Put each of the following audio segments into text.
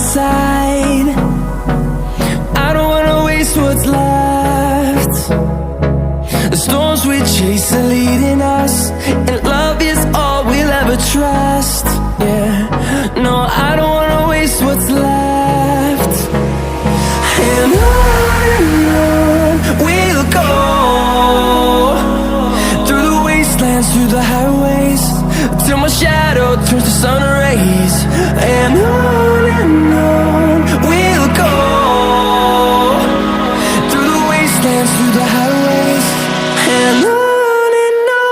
side. I don't wanna waste what's left. The storms we chase are leading us, and love is all we'll ever trust. Yeah, no, I don't wanna waste what's left. And on we'll go, through the wastelands, through the highways, till my shadow turns to sun rays. And on we'll go, through the wastelands, through the highways, and on we'll go.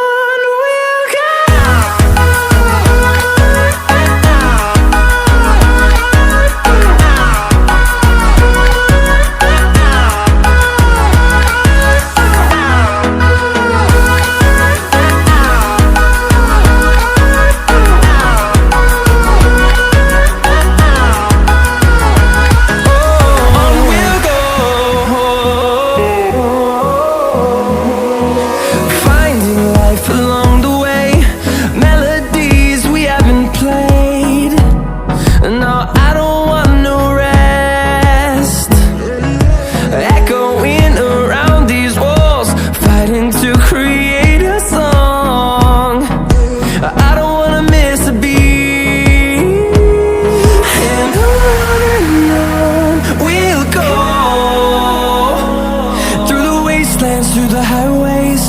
Through the highways,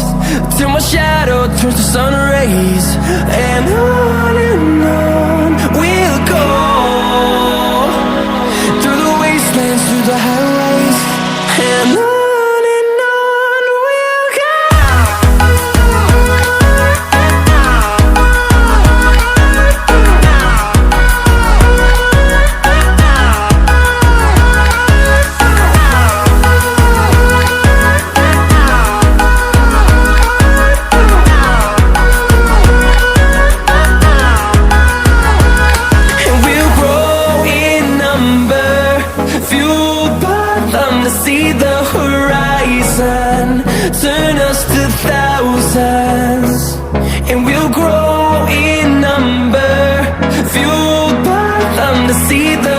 till my shadow turns to sun rays. And on we'll go, through the wastelands, through the highways, and on we'll go. See the horizon, turn us to thousands, and we'll grow in number, fueled by them to see the